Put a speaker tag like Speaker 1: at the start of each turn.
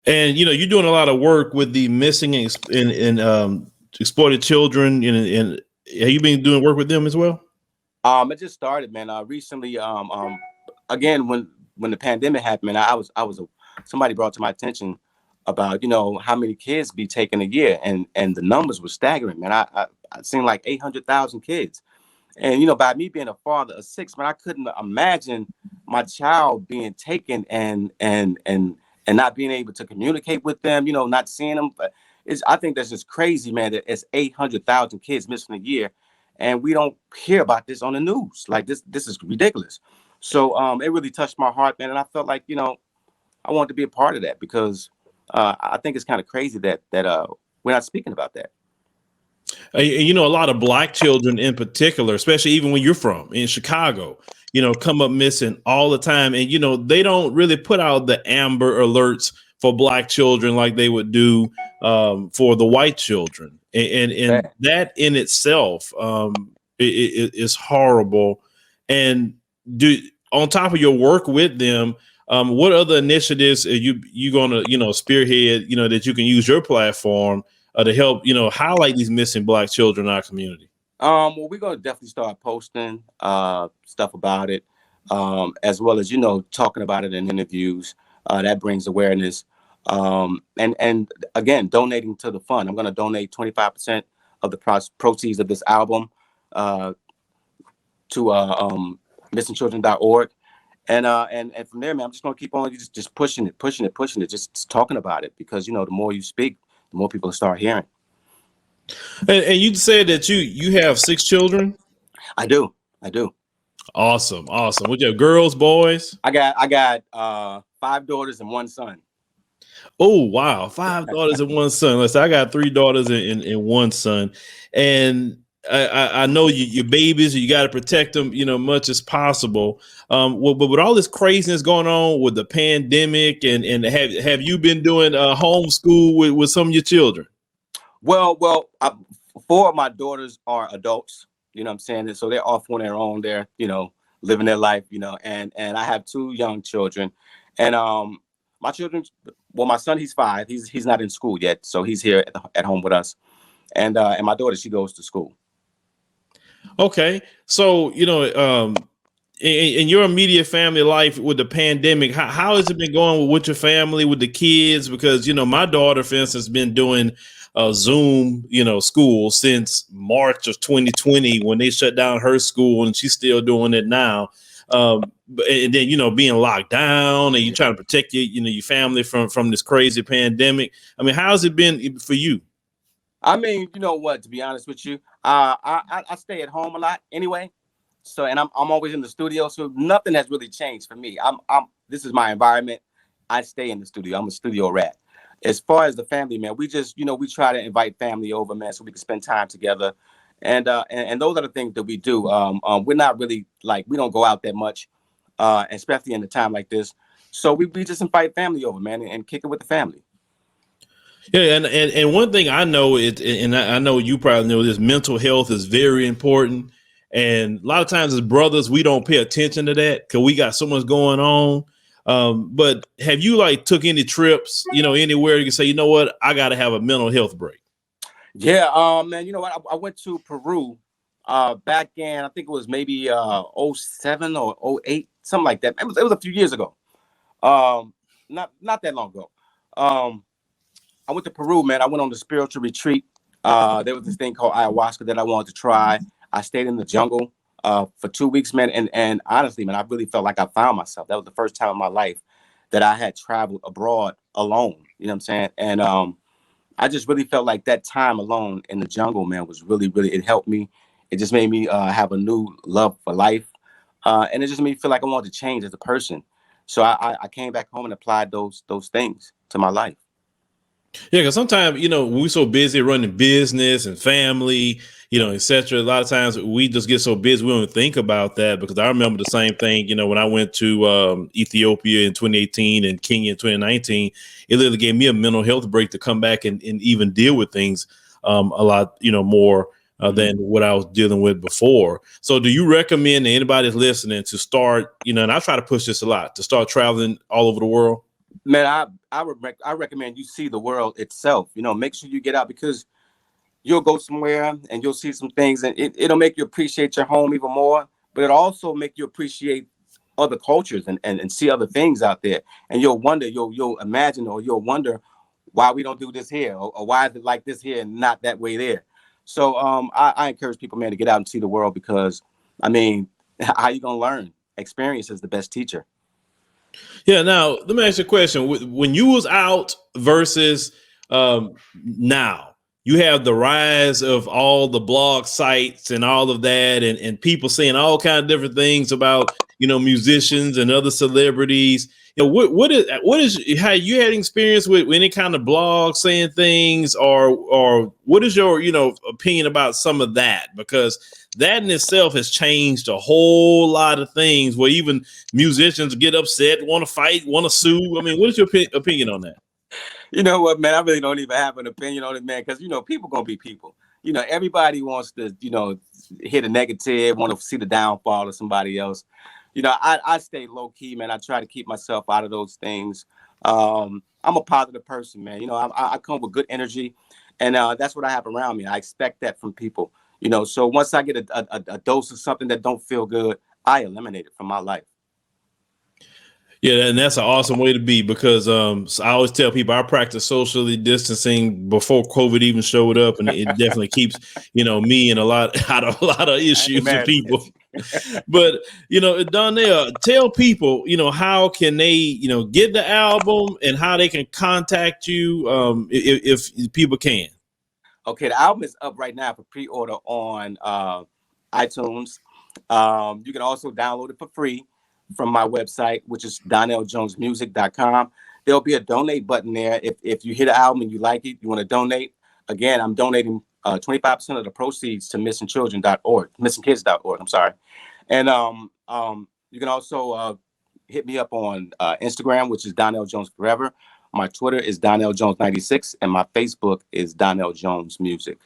Speaker 1: And you're doing a lot of work with the missing and exploited children, and have you been doing work with them as well?
Speaker 2: It just started, man. Recently, again, when the pandemic happened, man, somebody brought to my attention about how many kids be taken a year, and the numbers were staggering, man. I seen like 800,000 kids, and by me being a father of six, man, I couldn't imagine my child being taken and not being able to communicate with them, not seeing them. But I think that's just crazy, man. That it's 800,000 kids missing a year, and we don't hear about this on the news. Like this is ridiculous. So it really touched my heart, man, and I felt like I wanted to be a part of that because I think it's kind of crazy that we're not speaking about that.
Speaker 1: A lot of black children in particular, especially even when you're from in Chicago, come up missing all the time. And, they don't really put out the Amber Alerts for black children like they would do for the white children. And that in itself is horrible. And on top of your work with them, what other initiatives are you going to, spearhead, that you can use your platform to help, highlight these missing black children in our community?
Speaker 2: Well, we're gonna definitely start posting stuff about it, as well as talking about it in interviews. That brings awareness, and again, donating to the fund. I'm gonna donate 25% of the proceeds of this album to missingchildren.org, and from there, man, I'm just gonna keep on just pushing it, just talking about it because the more you speak, the more people start hearing.
Speaker 1: And you said that you have 6 children.
Speaker 2: I do.
Speaker 1: Awesome. What you have, girls, boys?
Speaker 2: I got 5 daughters and 1 son.
Speaker 1: Oh wow, 5 daughters and 1 son. Listen, I got 3 daughters and 1 son, and I know your babies. You got to protect them, much as possible. But with all this craziness going on with the pandemic, and have you been doing homeschool with some of your children?
Speaker 2: Well, 4 of my daughters are adults. You know what I'm saying? So they're off on their own. They're living their life. And I have 2 young children, and my children. Well, my son, he's 5. He's not in school yet, so he's here at home with us. And my daughter, she goes to school.
Speaker 1: Okay, so in your immediate family life with the pandemic, how has it been going with your family, with the kids? Because my daughter, for instance, has been doing Zoom, school since March of 2020 when they shut down her school, and she's still doing it now. And then being locked down, and you're trying to protect your family from this crazy pandemic. I mean, how's it been for you?
Speaker 2: I mean, you know what? To be honest with you, I stay at home a lot anyway. So, and I'm always in the studio, so nothing has really changed for me. This is my environment. I stay in the studio. I'm a studio rat. As far as the family, man, we just we try to invite family over, man, so we can spend time together. And those are the things that we do. We're not really we don't go out that much, especially in a time like this. So we just invite family over, man, and kick it with the family.
Speaker 1: Yeah, and one thing I know and I know you probably know this, mental health is very important. And a lot of times as brothers, we don't pay attention to that because we got so much going on. But have you took any trips, anywhere you can say, you know what, I got to have a mental health break?
Speaker 2: Yeah, man, you know what? I went to Peru back in, I think it was maybe 07 or 08, something like that. It was a few years ago. Not that long ago. I went to Peru, man. I went on the spiritual retreat. There was this thing called ayahuasca that I wanted to try. I stayed in the jungle for 2 weeks, man. And honestly, man, I really felt like I found myself. That was the first time in my life that I had traveled abroad alone. You know what I'm saying? And I just really felt like that time alone in the jungle, man, was really, really, it helped me. It just made me have a new love for life. And it just made me feel like I wanted to change as a person. So I came back home and applied those things to my life.
Speaker 1: Yeah, because sometimes, when we're so busy running business and family, etc. A lot of times we just get so busy we don't think about that. Because I remember the same thing, when I went to Ethiopia in 2018 and Kenya in 2019, it literally gave me a mental health break to come back and even deal with things a lot, more than what I was dealing with before. So do you recommend to anybody that's listening to start, and I try to push this a lot, to start traveling all over the world?
Speaker 2: Man, I recommend you see the world itself. You know, make sure you get out, because you'll go somewhere and you'll see some things, and it'll make you appreciate your home even more. But it'll also make you appreciate other cultures, and see other things out there. And you'll wonder, you'll imagine, or you'll wonder why we don't do this here, or why is it like this here and not that way there. So I encourage people, man, to get out and see the world, because I mean, how you gonna learn? Experience is the best teacher.
Speaker 1: Yeah. Now, let me ask you a question. When you was out versus now, you have the rise of all the blog sites and all of that, and people saying all kind of different things about, musicians and other celebrities. What is how you had experience with any kind of blog saying things, or what is your opinion about some of that? Because that in itself has changed a whole lot of things, where even musicians get upset, want to fight, want to sue. I mean, what is your opinion on that?
Speaker 2: You know what, man? I really don't even have an opinion on it, man, because people gonna be people. Everybody wants to, hit a negative, want to see the downfall of somebody else. I stay low key, man. I try to keep myself out of those things. I'm a positive person, man. I come with good energy, and that's what I have around me. I expect that from people. So once I get a dose of something that don't feel good, I eliminate it from my life.
Speaker 1: Yeah, and that's an awesome way to be, because so I always tell people I practice socially distancing before COVID even showed up, and it definitely keeps me and out of a lot of issues with people. But Donell, tell people how can they get the album, and how they can contact you, if people can.
Speaker 2: Okay, the album is up right now for pre-order on iTunes. You can also download it for free from my website, which is DonellJonesMusic.com. There'll be a donate button there. If you hear the album and you like it, you want to donate. Again, I'm donating 25% of the proceeds to missingkids.org. I'm sorry. And you can also hit me up on Instagram, which is Donell Jones Forever. My Twitter is Donell Jones 96, and my Facebook is Donell Jones Music.